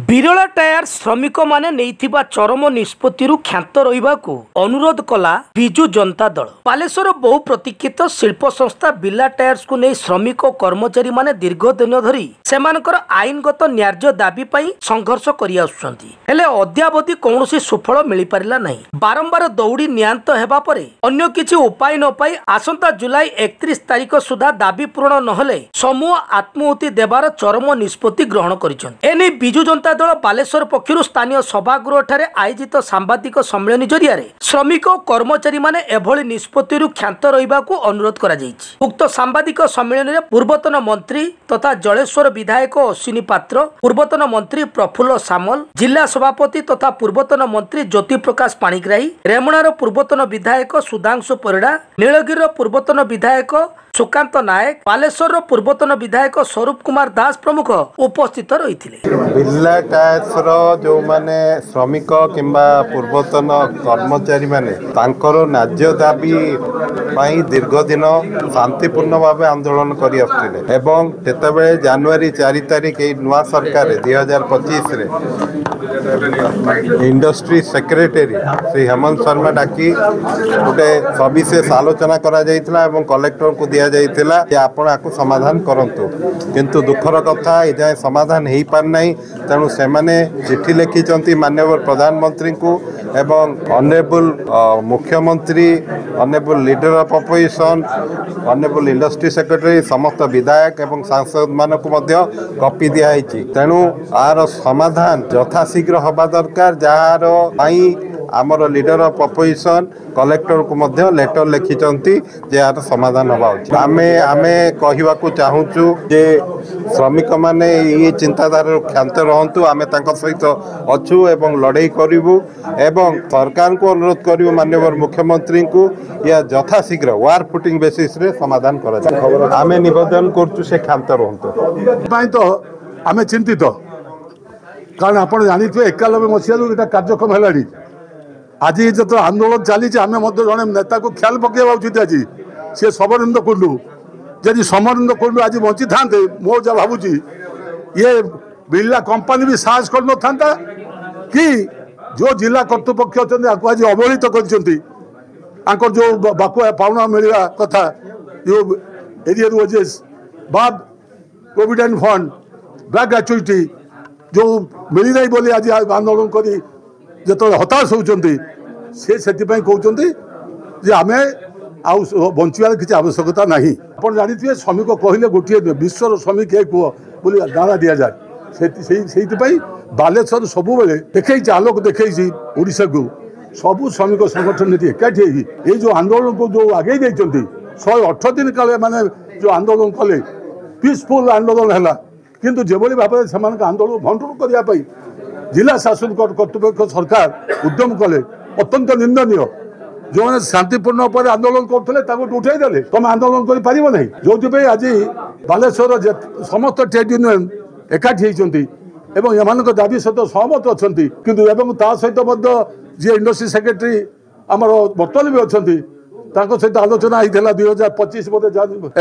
Birla tyre ଶ୍ରମିକ ମାନେ ନେଇଥିବା ଚରମ ନିଷ୍ପତ୍ତିରୁ କ୍ଷାନ୍ତ ରହିବାକୁ ଅନୁରୋଧ କଲା ବିଜୁ ଜନତା ଦଳ। ବାଲେଶ୍ୱର ବହୁ ପ୍ରତୀକ୍ଷିତ ଶିଳ୍ପ ସଂସ୍ଥା ବିରଳା ଟାୟାର୍ସକୁ ନେଇ ଶ୍ରମିକ ଓ କର୍ମଚାରୀ ମାନେ ଦୀର୍ଘ ଦିନ ଧରି ସେମାନଙ୍କର ଆଇନଗତ ନ୍ୟାଯ୍ୟ ଦାବି ପାଇଁ ସଂଘର୍ଷ କରି ଆସୁଛନ୍ତି। ହେଲେ ଅଦ୍ୟାବଧି କୌଣସି ସୁଫଳ ମିଳିପାରିଲା ନାହିଁ। ବାରମ୍ବାର ଦୌଡ଼ି ନିଆନ୍ତ ହେବା ପରେ ଅନ୍ୟ କିଛି ଉପାୟ ନ ପାଇ ଆସନ୍ତା ଜୁଲାଇ 31 ତାରିଖ ସୁଦ୍ଧା ଦାବି ପୂରଣ ନହେଲେ ସମୂହ ଆତ୍ମାହୁତି ଦେବାର ଚରମ ନିଷ୍ପତ୍ତି ଗ୍ରହଣ କରିଛନ୍ତି। ଏନେଇ ବିଜୁ ଜନତା ଦଳ ବାଲେଶ୍ୱର ପକ୍ଷରୁ ସ୍ଥାନୀୟ ସଭାଗୃହଠାରେ ଆୟୋଜିତ ସାମ୍ବାଦିକ ସମ୍ମିଳନୀ ଜରିଆରେ ଶ୍ରମିକ ଓ କର୍ମଚାରୀ ମାନେ ଏଭଳି ନିଷ୍ପତ୍ତିରୁ କ୍ଷାନ୍ତ ରହିବାକୁ ଅନୁରୋଧ କରାଯାଇଛି। ଉକ୍ତ ସାମ୍ବାଦିକ ସମ୍ମିଳନୀରେ ପୂର୍ବତନ ମନ୍ତ୍ରୀ ତଥା ଜଳେଶ୍ୱର ବିଧାୟକ ଅଶ୍ୱିନୀ ପାତ୍ର, ପୂର୍ବତନ ମନ୍ତ୍ରୀ ପ୍ରଫୁଲ୍ଲ ସାମଲ, ଜିଲ୍ଲା ସଭାପତି ତଥା ପୂର୍ବତନ ମନ୍ତ୍ରୀ ଜ୍ୟୋତି ପ୍ରକାଶ ପାଣିଗ୍ରାହୀ, ରେମୁଣାର ପୂର୍ବତନ ବିଧାୟକ ସୁଧାଂଶୁ ପରିଡ଼ା, ନୀଳଗିରିର ପୂର୍ବତନ ବିଧାୟକ ସୁକାନ୍ତ ନାୟକ, ବାଲେଶ୍ୱରର ପୂର୍ବତନ ବିଧାୟକ ସ୍ୱରୂପ କୁମାର ଦାସ ପ୍ରମୁଖ ଉପସ୍ଥିତ ରହିଥିଲେ। ବିରଳା ଟାୟାର୍ସର ଯେଉଁମାନେ ଶ୍ରମିକ କିମ୍ବା ପୂର୍ବତନ କର୍ମଚାରୀ ମାନେ ତାଙ୍କର ନ୍ୟାଯ୍ୟ ଦାବି ପାଇଁ ଦୀର୍ଘ ଦିନ ଶାନ୍ତିପୂର୍ଣ୍ଣ ଭାବେ ଆନ୍ଦୋଳନ କରି ଆସୁଥିଲେ ଏବଂ ସେତେବେଳେ ଜାନୁଆରୀ 4 ତାରିଖ ଏଇ ନୂଆ ସରକାର 2025ରେ ଇଣ୍ଡଷ୍ଟ୍ରି ସେକ୍ରେଟାରୀ ଶ୍ରୀ ହେମନ୍ତ ଶର୍ମା ଡାକି ଗୋଟେ ସବିଶେଷ ଆଲୋଚନା କରାଯାଇଥିଲା ଏବଂ କଲେକ୍ଟରଙ୍କୁ ଦିଆଯାଇଥିଲା ଯେ ଆପଣ ଆକୁ ସମାଧାନ କରନ୍ତୁ, କିନ୍ତୁ ଦୁଃଖର କଥା ଏଯାଏଁ ସମାଧାନ ହେଇପାରିନାହିଁ। ତେଣୁ ସେମାନେ ଚିଠି ଲେଖିଛନ୍ତି ମାନ୍ୟବର ପ୍ରଧାନମନ୍ତ୍ରୀଙ୍କୁ ଏବଂ ଅନେବୁଲ ମୁଖ୍ୟମନ୍ତ୍ରୀ, honourable leader of opposition, honourable industry secretary, ସମସ୍ତ ବିଧାୟକ ଏବଂ ସାଂସଦମାନଙ୍କୁ ମଧ୍ୟ କପି ଦିଆହେଇଛି। ତେଣୁ ଆର ସମାଧାନ ଯଥାଶୀଘ୍ର ହେବା ଦରକାର, ଯାହାର ପାଇଁ ଆମର ଲିଡର ଅଫ୍ ଅପୋଜିସନ୍ କଲେକ୍ଟରକୁ ମଧ୍ୟ ଲେଟର ଲେଖିଛନ୍ତି ଯେ ଏହାର ସମାଧାନ ହେବା ଉଚିତ। ଆମେ କହିବାକୁ ଚାହୁଁଛୁ ଯେ ଶ୍ରମିକମାନେ ଏହି ଚିନ୍ତାଧାରାରୁ କ୍ଷାନ୍ତ ରହନ୍ତୁ, ଆମେ ତାଙ୍କ ସହିତ ଅଛୁ ଏବଂ ଲଢ଼େଇ କରିବୁ ଏବଂ ସରକାରଙ୍କୁ ଅନୁରୋଧ କରିବୁ ମାନ୍ୟବର ମୁଖ୍ୟମନ୍ତ୍ରୀଙ୍କୁ ଏହା ଯଥାଶୀଘ୍ର ୱାର ଫୁଟିଂ ବେସିସ୍ରେ ସମାଧାନ କରାଯାଏ। ଆମେ ନିବେଦନ କରୁଛୁ ସେ କ୍ଷାନ୍ତ ରୁହନ୍ତୁ। ପାଇଁ ତ ଆମେ ଚିନ୍ତିତ, କାରଣ ଆପଣ ଜାଣିଥିବେ 91 ମସିହାରୁ ଏଇଟା କାର୍ଯ୍ୟକ୍ରମ ହେଲାଣି। ଆଜି ଯେତେବେଳେ ଆନ୍ଦୋଳନ ଚାଲିଛି ଆମେ ମଧ୍ୟ ଜଣେ ନେତାକୁ ଖ୍ୟାଲ ପକାଇବା ଉଚିତ। ଆଜି ସେ ସମରେନ୍ଦ୍ର କୁଣ୍ଡୁ, ଯଦି ସମରେନ୍ଦ୍ର କୁଣ୍ଡୁ ଆଜି ବଞ୍ଚିଥାନ୍ତେ, ମୁଁ ଯାହା ଭାବୁଛି ଇଏ ବିରଳା କମ୍ପାନୀ ବି ସାହସ କରିନଥାନ୍ତା କି ଯେଉଁ ଜିଲ୍ଲା କର୍ତ୍ତୃପକ୍ଷ ଅଛନ୍ତି ଆକୁ ଆଜି ଅବହେଳିତ କରିଛନ୍ତି। ତାଙ୍କର ଯେଉଁ ବାକୁଆ ପାଉଣା ମିଳିବା କଥା, ଯେଉଁ ଏରିୟର ୱେଜେସ୍ ବା ପ୍ରୋଭିଡେଣ୍ଟ ଫଣ୍ଡ ବା ଗ୍ରାଚୁଇଟି ଯେଉଁ ମିଳିନାହିଁ ବୋଲି ଆଜି ଆନ୍ଦୋଳନ କରି ଯେତେବେଳେ ହତାଶ ହେଉଛନ୍ତି, ସେ ସେଥିପାଇଁ କହୁଛନ୍ତି ଯେ ଆମେ ଆଉ ବଞ୍ଚିବାର କିଛି ଆବଶ୍ୟକତା ନାହିଁ। ଆପଣ ଜାଣିଥିବେ ଶ୍ରମିକ କହିଲେ ଗୋଟିଏ ବିଶ୍ୱର ଶ୍ରମିକ ଏ କୁହ ବୋଲି ନାରା ଦିଆଯାଏ। ସେଇଥିପାଇଁ ବାଲେଶ୍ୱର ସବୁବେଳେ ଦେଖେଇଛି, ଆଲୋକ ଦେଖେଇଛି ଓଡ଼ିଶାକୁ। ସବୁ ଶ୍ରମିକ ସଂଗଠନ ଏଠି ଏକାଠି ହେଇକି ଏଇ ଯେଉଁ ଆନ୍ଦୋଳନକୁ ଯେଉଁ ଆଗେଇ ଯାଇଛନ୍ତି, 108 ଦିନ କାଳେ ମାନେ ଯେଉଁ ଆନ୍ଦୋଳନ କଲେ, ପିସଫୁଲ ଆନ୍ଦୋଳନ ହେଲା, କିନ୍ତୁ ଯେଭଳି ଭାବରେ ସେମାନଙ୍କ ଆନ୍ଦୋଳନ ଭଣ୍ଡୁର କରିବା ପାଇଁ ଜିଲ୍ଲା ଶାସନ କର୍ତ୍ତୃପକ୍ଷ ସରକାର ଉଦ୍ୟମ କଲେ, ଅତ୍ୟନ୍ତ ନିନ୍ଦନୀୟ। ଯେଉଁମାନେ ଶାନ୍ତିପୂର୍ଣ୍ଣ ଉପରେ ଆନ୍ଦୋଳନ କରୁଥିଲେ ତାଙ୍କୁ ଉଠାଇ ଦେଲେ, ତମେ ଆନ୍ଦୋଳନ କରିପାରିବ ନାହିଁ। ଯେଉଁଥିପାଇଁ ଆଜି ବାଲେଶ୍ୱରର ସମସ୍ତ ଟ୍ରେଡ୍ ୟୁନିୟନ ଏକାଠି ହେଇଛନ୍ତି ଏବଂ ଏମାନଙ୍କ ଦାବି ସହିତ ସହମତ ଅଛନ୍ତି। କିନ୍ତୁ ଏବଂ ତା ସହିତ ମଧ୍ୟ ଯିଏ ଇଣ୍ଡଷ୍ଟ୍ରି ସେକ୍ରେଟାରୀ ଆମର ବର୍ତ୍ତମାନ ବି ଅଛନ୍ତି, ତାଙ୍କ ସହିତ ଆଲୋଚନା ହେଇଥିଲା 2025 ବୋଧେ।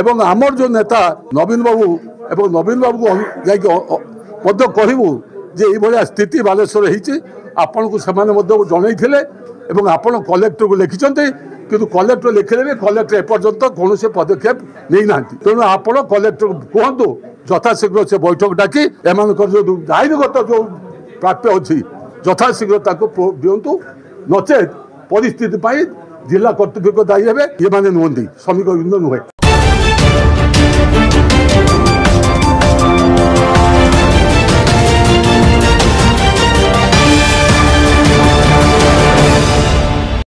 ଏବଂ ଆମର ଯେଉଁ ନେତା ନବୀନ ବାବୁ ଏବଂ ନବୀନ ବାବୁକୁ ଯାଇକି ମଧ୍ୟ କହିବୁ ଯେ ଏଇଭଳିଆ ସ୍ଥିତି ବାଲେଶ୍ୱର ହେଇଛି, ଆପଣଙ୍କୁ ସେମାନେ ମଧ୍ୟ ଜଣାଇଥିଲେ ଏବଂ ଆପଣ କଲେକ୍ଟରକୁ ଲେଖିଛନ୍ତି, କିନ୍ତୁ କଲେକ୍ଟର ଲେଖିଲେ ବି କଲେକ୍ଟର ଏପର୍ଯ୍ୟନ୍ତ କୌଣସି ପଦକ୍ଷେପ ନେଇନାହାନ୍ତି। ତେଣୁ ଆପଣ କଲେକ୍ଟରକୁ କୁହନ୍ତୁ ଯଥାଶୀଘ୍ର ସେ ବୈଠକ ଡାକି ଏମାନଙ୍କର ଯେଉଁ ଆଇନଗତ ଯେଉଁ ପ୍ରାପ୍ୟ ଅଛି ଯଥାଶୀଘ୍ର ତାକୁ ଦିଅନ୍ତୁ, ନଚେତ୍ ପରିସ୍ଥିତି ପାଇଁ ଜିଲ୍ଲା କର୍ତ୍ତୃପକ୍ଷ ଦାୟୀ ହେବେ, ଏମାନେ ନୁହନ୍ତି, ଶ୍ରମିକ ୟୁନିୟନ ନୁହେଁ।